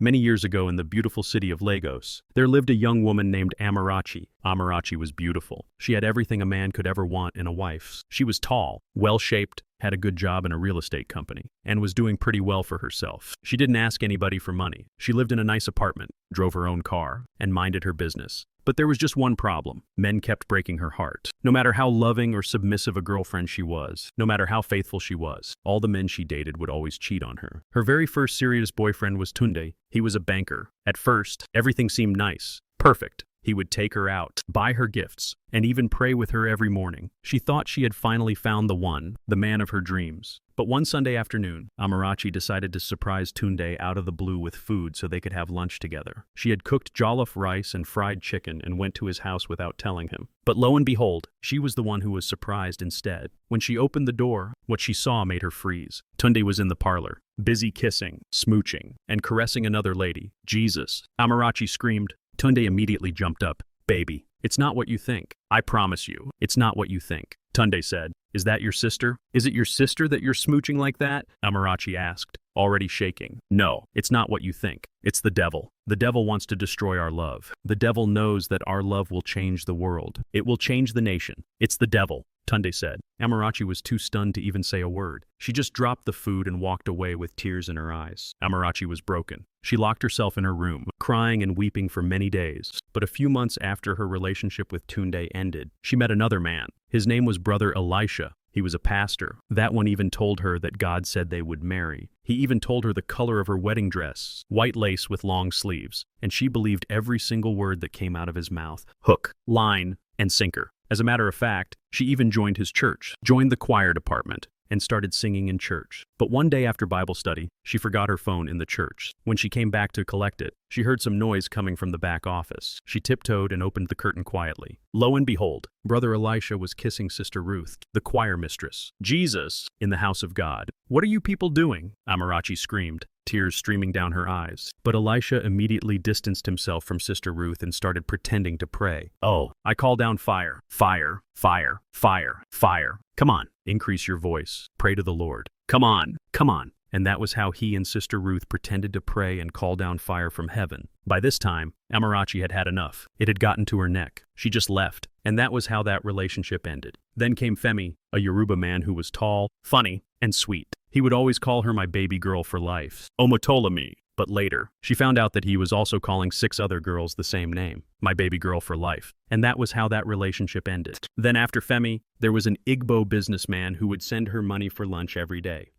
Many years ago in the beautiful city of Lagos, there lived a young woman named Amarachi. Amarachi was beautiful. She had everything a man could ever want in a wife. She was tall, well-shaped, had a good job in a real estate company, and was doing pretty well for herself. She didn't ask anybody for money. She lived in a nice apartment, drove her own car, and minded her business. But there was just one problem. Men kept breaking her heart. No matter how loving or submissive a girlfriend she was, no matter how faithful she was, all the men she dated would always cheat on her. Her very first serious boyfriend was Tunde. He was a banker. At first, everything seemed nice, perfect. He would take her out, buy her gifts, and even pray with her every morning. She thought she had finally found the one, the man of her dreams. But one Sunday afternoon, Amarachi decided to surprise Tunde out of the blue with food so they could have lunch together. She had cooked jollof rice and fried chicken and went to his house without telling him. But lo and behold, she was the one who was surprised instead. When she opened the door, what she saw made her freeze. Tunde was in the parlor, busy kissing, smooching, and caressing another lady. Jesus! Amarachi screamed. Tunde immediately jumped up. Baby, it's not what you think. I promise you, it's not what you think. Tunde said, Is that your sister? Is it your sister that you're smooching like that? Amarachi asked, already shaking. No, it's not what you think. It's the devil. The devil wants to destroy our love. The devil knows that our love will change the world. It will change the nation. It's the devil, Tunde said. Amarachi was too stunned to even say a word. She just dropped the food and walked away with tears in her eyes. Amarachi was broken. She locked herself in her room, crying and weeping for many days. But a few months after her relationship with Tunde ended, she met another man. His name was Brother Elisha. He was a pastor. That one even told her that God said they would marry. He even told her the color of her wedding dress, white lace with long sleeves, and she believed every single word that came out of his mouth. Hook, line, and sinker. As a matter of fact, she even joined his church, joined the choir department, and started singing in church. But one day after Bible study, she forgot her phone in the church. When she came back to collect it, she heard some noise coming from the back office. She tiptoed and opened the curtain quietly. Lo and behold, Brother Elisha was kissing Sister Ruth, the choir mistress. Jesus, in the house of God. What are you people doing? Amarachi screamed, tears streaming down her eyes. But Elisha immediately distanced himself from Sister Ruth and started pretending to pray. Oh, I call down fire, fire, fire, fire, fire. Come on, increase your voice. Pray to the Lord. Come on, come on. And that was how he and Sister Ruth pretended to pray and call down fire from heaven. By this time, Amarachi had had enough. It had gotten to her neck. She just left, and that was how that relationship ended. Then came Femi, a Yoruba man who was tall, funny, and sweet. He would always call her my baby girl for life. Omotolami. But later, she found out that he was also calling 6 other girls the same name, my baby girl for life. And that was how that relationship ended. Then after Femi, there was an Igbo businessman who would send her money for lunch every day.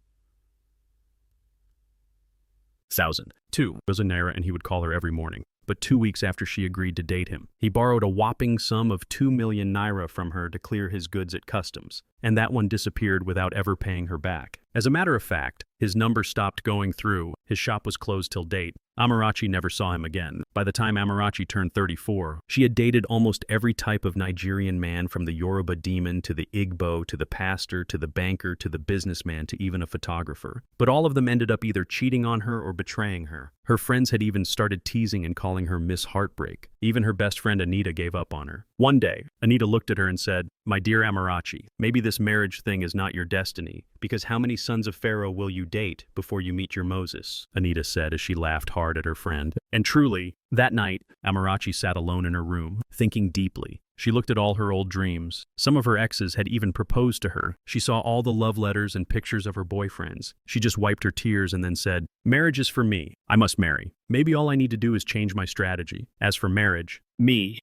1,002 was a naira, and he would call her every morning. But 2 weeks after she agreed to date him, he borrowed a whopping sum of 2 million naira from her to clear his goods at customs, and that one disappeared without ever paying her back. As a matter of fact, his number stopped going through, his shop was closed till date. Amarachi never saw him again. By the time Amarachi turned 34, she had dated almost every type of Nigerian man, from the Yoruba demon to the Igbo to the pastor to the banker to the businessman to even a photographer. But all of them ended up either cheating on her or betraying her. Her friends had even started teasing and calling her Miss Heartbreak. Even her best friend Anita gave up on her. One day, Anita looked at her and said, My dear Amarachi, maybe this marriage thing is not your destiny, because how many sons of Pharaoh will you date before you meet your Moses? Anita said as she laughed hard at her friend. And truly, that night, Amarachi sat alone in her room, thinking deeply. She looked at all her old dreams. Some of her exes had even proposed to her. She saw all the love letters and pictures of her boyfriends. She just wiped her tears and then said, Marriage is for me. I must marry. Maybe all I need to do is change my strategy. As for marriage,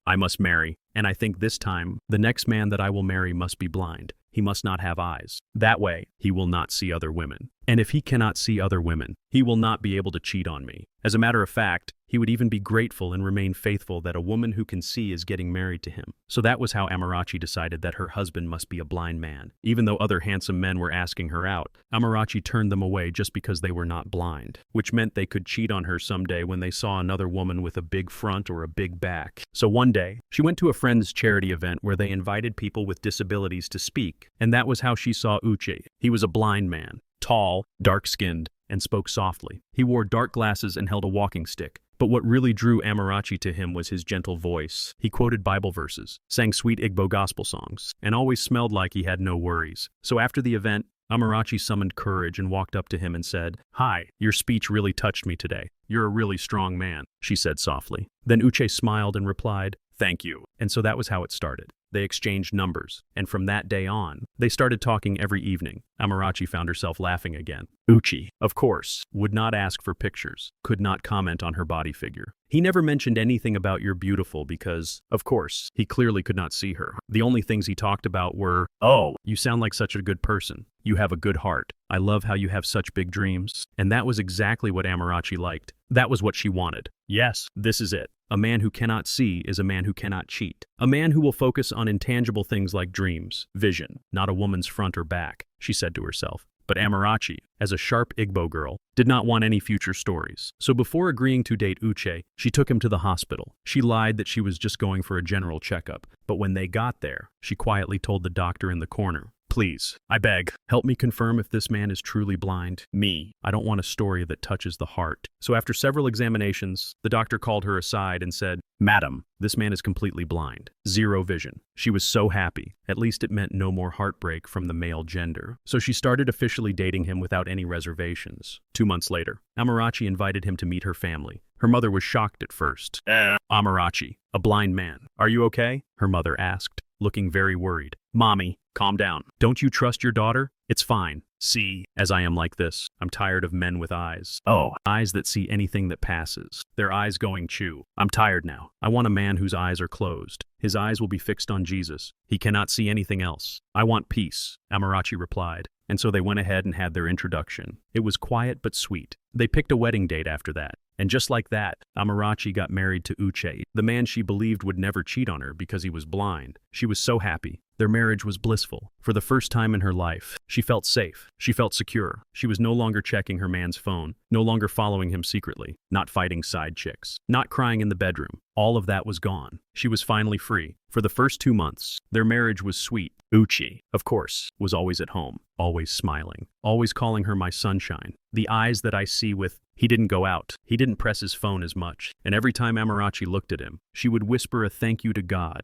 I must marry. And I think this time, the next man that I will marry must be blind. He must not have eyes. That way, he will not see other women. And if he cannot see other women, he will not be able to cheat on me. As a matter of fact, he would even be grateful and remain faithful that a woman who can see is getting married to him. So that was how Amarachi decided that her husband must be a blind man. Even though other handsome men were asking her out, Amarachi turned them away just because they were not blind, which meant they could cheat on her someday when they saw another woman with a big front or a big back. So one day, she went to a friend's charity event where they invited people with disabilities to speak, and that was how she saw Uche. He was a blind man, tall, dark-skinned, and spoke softly. He wore dark glasses and held a walking stick. But what really drew Amarachi to him was his gentle voice. He quoted Bible verses, sang sweet Igbo gospel songs, and always smelled like he had no worries. So after the event, Amarachi summoned courage and walked up to him and said, "Hi, your speech really touched me today. You're a really strong man," she said softly. Then Uche smiled and replied, "Thank you." And so that was how it started. They exchanged numbers, and from that day on, they started talking every evening. Amarachi found herself laughing again. Uche, of course, would not ask for pictures, could not comment on her body figure. He never mentioned anything about "you're beautiful" because, of course, he clearly could not see her. The only things he talked about were, "Oh, you sound like such a good person. You have a good heart. I love how you have such big dreams." And that was exactly what Amarachi liked. That was what she wanted. Yes, this is it. A man who cannot see is a man who cannot cheat. A man who will focus on intangible things like dreams, vision, not a woman's front or back, she said to herself. But Amarachi, as a sharp Igbo girl, did not want any future stories. So before agreeing to date Uche, she took him to the hospital. She lied that she was just going for a general checkup. But when they got there, she quietly told the doctor in the corner, "Please, I beg, help me confirm if this man is truly blind. I don't want a story that touches the heart." So after several examinations, the doctor called her aside and said, "Madam, this man is completely blind. Zero vision." She was so happy. At least it meant no more heartbreak from the male gender. So she started officially dating him without any reservations. 2 months later, Amarachi invited him to meet her family. Her mother was shocked at first. "Amarachi, a blind man. Are you okay?" her mother asked, looking very worried. "Mommy, calm down. Don't you trust your daughter? It's fine. See, as I am like this, I'm tired of men with eyes. Oh, eyes that see anything that passes. Their eyes going chew. I'm tired now. I want a man whose eyes are closed. His eyes will be fixed on Jesus. He cannot see anything else. I want peace," Amarachi replied. And so they went ahead and had their introduction. It was quiet but sweet. They picked a wedding date after that. And just like that, Amarachi got married to Uche, the man she believed would never cheat on her because he was blind. She was so happy. Their marriage was blissful. For the first time in her life, she felt safe. She felt secure. She was no longer checking her man's phone, no longer following him secretly, not fighting side chicks, not crying in the bedroom. All of that was gone. She was finally free. For the first 2 months, their marriage was sweet. Uche, of course, was always at home, always smiling, always calling her my sunshine. The eyes that I see with, he didn't go out, he didn't press his phone as much, and every time Amarachi looked at him, she would whisper a thank you to God.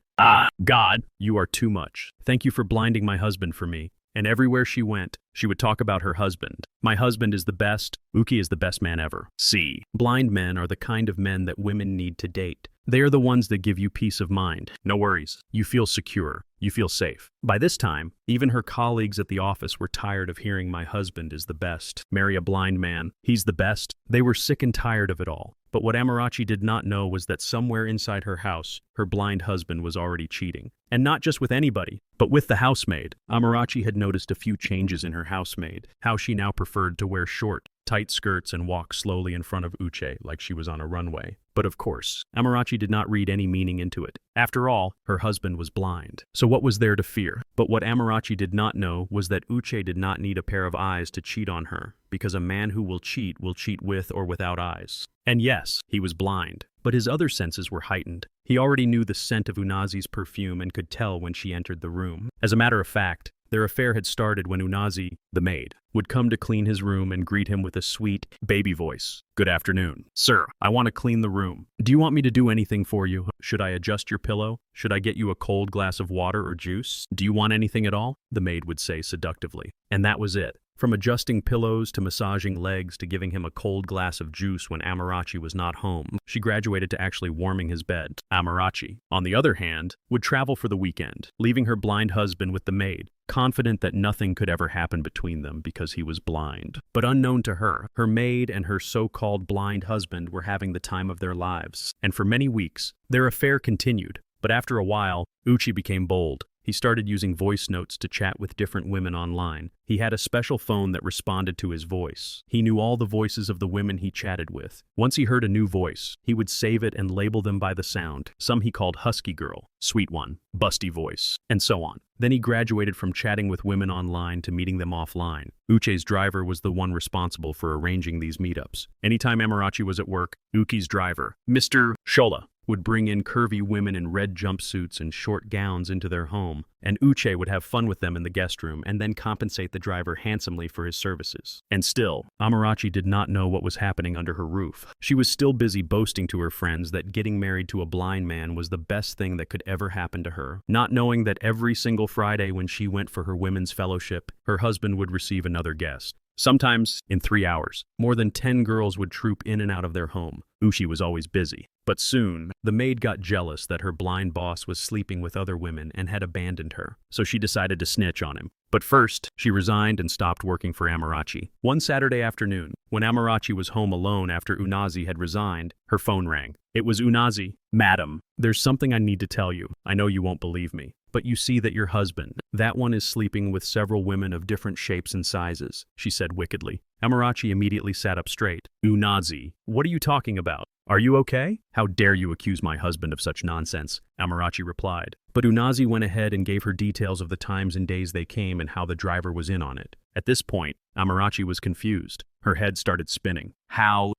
God, you are too much. Thank you for blinding my husband for me." And everywhere she went, she would talk about her husband. "My husband is the best. Uke is the best man ever." See, blind men are the kind of men that women need to date. They are the ones that give you peace of mind. No worries. You feel secure. You feel safe. By this time, even her colleagues at the office were tired of hearing "my husband is the best. Marry a blind man. He's the best." They were sick and tired of it all. But what Amarachi did not know was that somewhere inside her house, her blind husband was already cheating. And not just with anybody, but with the housemaid. Amarachi had noticed a few changes in her housemaid, how she now preferred to wear short, tight skirts and walk slowly in front of Uche like she was on a runway. But of course, Amarachi did not read any meaning into it. After all, her husband was blind. So what was there to fear? But what Amarachi did not know was that Uche did not need a pair of eyes to cheat on her, because a man who will cheat with or without eyes. And yes, he was blind, but his other senses were heightened. He already knew the scent of Unazi's perfume and could tell when she entered the room. As a matter of fact, their affair had started when Unazi, the maid, would come to clean his room and greet him with a sweet, baby voice. "Good afternoon. Sir, I want to clean the room. Do you want me to do anything for you? Should I adjust your pillow? Should I get you a cold glass of water or juice? Do you want anything at all?" the maid would say seductively. And that was it. From adjusting pillows to massaging legs to giving him a cold glass of juice when Amarachi was not home, she graduated to actually warming his bed. Amarachi, on the other hand, would travel for the weekend, leaving her blind husband with the maid, confident that nothing could ever happen between them because he was blind. But unknown to her, her maid and her so-called blind husband were having the time of their lives. And for many weeks, their affair continued. But after a while, Uchi became bold. He started using voice notes to chat with different women online. He had a special phone that responded to his voice. He knew all the voices of the women he chatted with. Once he heard a new voice, he would save it and label them by the sound. Some he called Husky Girl, Sweet One, Busty Voice, and so on. Then he graduated from chatting with women online to meeting them offline. Uche's driver was the one responsible for arranging these meetups. Anytime Amarachi was at work, Uki's driver, Mr. Shola, would bring in curvy women in red jumpsuits and short gowns into their home, and Uche would have fun with them in the guest room and then compensate the driver handsomely for his services. And still, Amarachi did not know what was happening under her roof. She was still busy boasting to her friends that getting married to a blind man was the best thing that could ever happen to her, not knowing that every single Friday when she went for her women's fellowship, her husband would receive another guest. Sometimes, in 3 hours, more than 10 girls would troop in and out of their home. Uche was always busy. But soon, the maid got jealous that her blind boss was sleeping with other women and had abandoned her, so she decided to snitch on him. But first, she resigned and stopped working for Amarachi. One Saturday afternoon, when Amarachi was home alone after Unazi had resigned, her phone rang. It was Unazi. "Madam, there's something I need to tell you. I know you won't believe me. But you see that your husband, that one is sleeping with several women of different shapes and sizes," she said wickedly. Amarachi immediately sat up straight. "Unazi, what are you talking about? Are you okay? How dare you accuse my husband of such nonsense?" Amarachi replied. But Unazi went ahead and gave her details of the times and days they came and how the driver was in on it. At this point, Amarachi was confused. Her head started spinning. How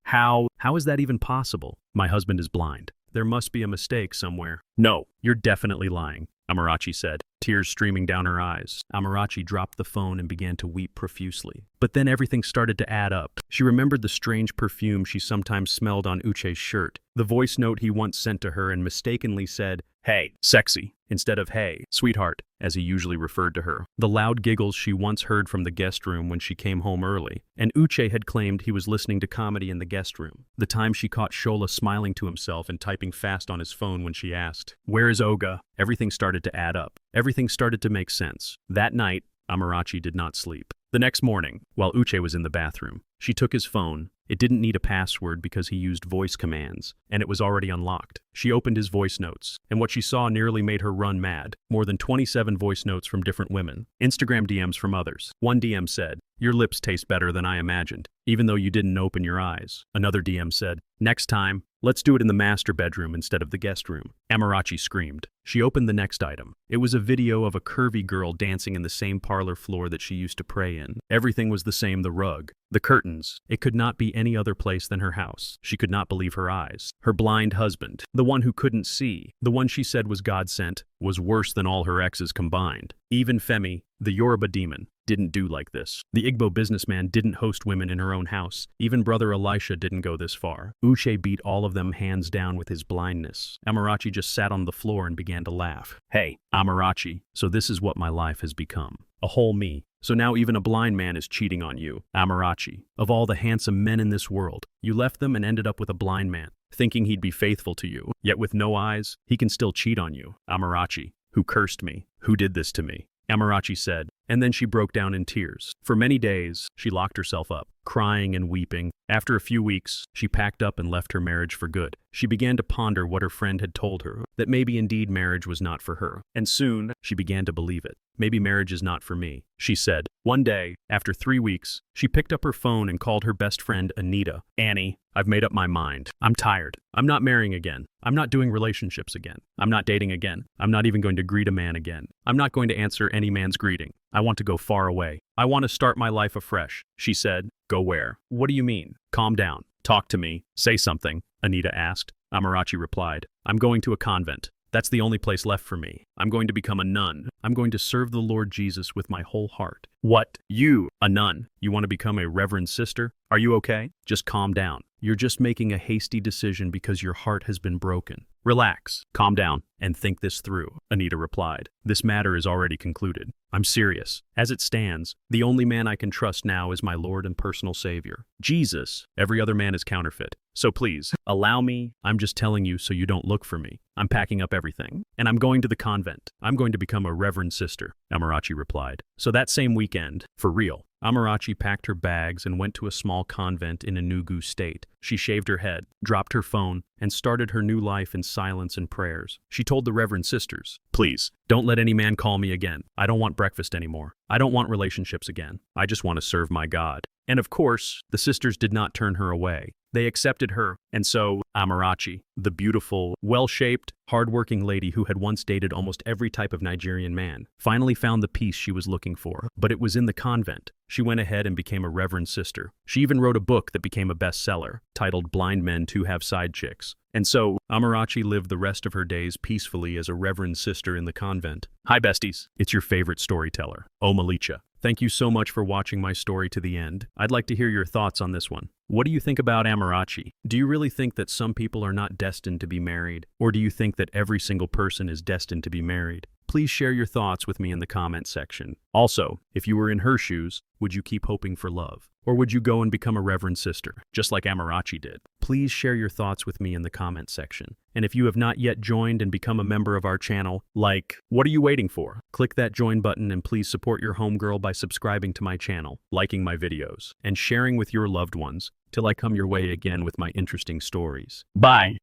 is that even possible? My husband is blind. There must be a mistake somewhere. No, you're definitely lying, Amarachi said, tears streaming down her eyes. Amarachi dropped the phone and began to weep profusely. But then everything started to add up. She remembered the strange perfume she sometimes smelled on Uche's shirt, the voice note he once sent to her and mistakenly said, "Hey, sexy," instead of "Hey, sweetheart," as he usually referred to her. The loud giggles she once heard from the guest room when she came home early. And Uche had claimed he was listening to comedy in the guest room. The time she caught Shola smiling to himself and typing fast on his phone when she asked, "Where is Oga?" Everything started to add up. Everything started to make sense. That night, Amarachi did not sleep. The next morning, while Uche was in the bathroom, she took his phone. It didn't need a password because he used voice commands, and it was already unlocked. She opened his voice notes, and what she saw nearly made her run mad. More than 27 voice notes from different women. Instagram DMs from others. One DM said, "Your lips taste better than I imagined, even though you didn't open your eyes." Another DM said, "Next time, let's do it in the master bedroom instead of the guest room." Amarachi screamed. She opened the next item. It was a video of a curvy girl dancing in the same parlor floor that she used to pray in. Everything was the same, the rug, the curtains. It could not be any other place than her house. She could not believe her eyes. Her blind husband, the one who couldn't see, the one she said was God-sent, was worse than all her exes combined. Even Femi, the Yoruba demon, didn't do like this. The Igbo businessman didn't host women in her own house. Even brother Elisha didn't go this far. Uche beat all of them hands down with his blindness. Amarachi just sat on the floor and began to laugh. "Hey, Amarachi, so this is what my life has become. A whole me. So now even a blind man is cheating on you. Amarachi, of all the handsome men in this world, you left them and ended up with a blind man, thinking he'd be faithful to you. Yet with no eyes, he can still cheat on you. Amarachi, who cursed me? Who did this to me?" Amarachi said, and then she broke down in tears. For many days, she locked herself up, crying and weeping. After a few weeks, she packed up and left her marriage for good. She began to ponder what her friend had told her, that maybe indeed marriage was not for her. And soon, she began to believe it. "Maybe marriage is not for me," she said. One day, after 3 weeks, she picked up her phone and called her best friend, Anita. "Annie, I've made up my mind. I'm tired. I'm not marrying again. I'm not doing relationships again. I'm not dating again. I'm not even going to greet a man again. I'm not going to answer any man's greeting. I want to go far away. I want to start my life afresh," she said. "Go where? What do you mean? Calm down. Talk to me. Say something," Anita asked. Amarachi replied, "I'm going to a convent. That's the only place left for me. I'm going to become a nun. I'm going to serve the Lord Jesus with my whole heart." "What? You, a nun? You want to become a reverend sister? Are you okay? Just calm down. You're just making a hasty decision because your heart has been broken. Relax, calm down, and think this through," Anita replied. "This matter is already concluded. I'm serious. As it stands, the only man I can trust now is my Lord and personal Savior, Jesus. Every other man is counterfeit. So please, allow me. I'm just telling you so you don't look for me. I'm packing up everything, and I'm going to the convent. I'm going to become a reverend sister," Amarachi replied. So that same weekend, for real, Amarachi packed her bags and went to a small convent in Enugu state. She shaved her head, dropped her phone, and started her new life in silence and prayers. She told the reverend sisters, "Please, don't let any man call me again. I don't want breakfast anymore. I don't want relationships again. I just want to serve my God." And of course, the sisters did not turn her away. They accepted her, and so Amarachi, the beautiful, well-shaped, hard-working lady who had once dated almost every type of Nigerian man, finally found the peace she was looking for. But it was in the convent. She went ahead and became a reverend sister. She even wrote a book that became a bestseller, titled Blind Men Too Have Side Chicks. And so, Amarachi lived the rest of her days peacefully as a reverend sister in the convent. Hi, besties. It's your favorite storyteller, Omalicha. Thank you so much for watching my story to the end. I'd like to hear your thoughts on this one. What do you think about Amarachi? Do you really think that some people are not destined to be married? Or do you think that every single person is destined to be married? Please share your thoughts with me in the comment section. Also, if you were in her shoes, would you keep hoping for love? Or would you go and become a reverend sister, just like Amarachi did? Please share your thoughts with me in the comment section. And if you have not yet joined and become a member of our channel, what are you waiting for? Click that join button and please support your homegirl by subscribing to my channel, liking my videos, and sharing with your loved ones till I come your way again with my interesting stories. Bye!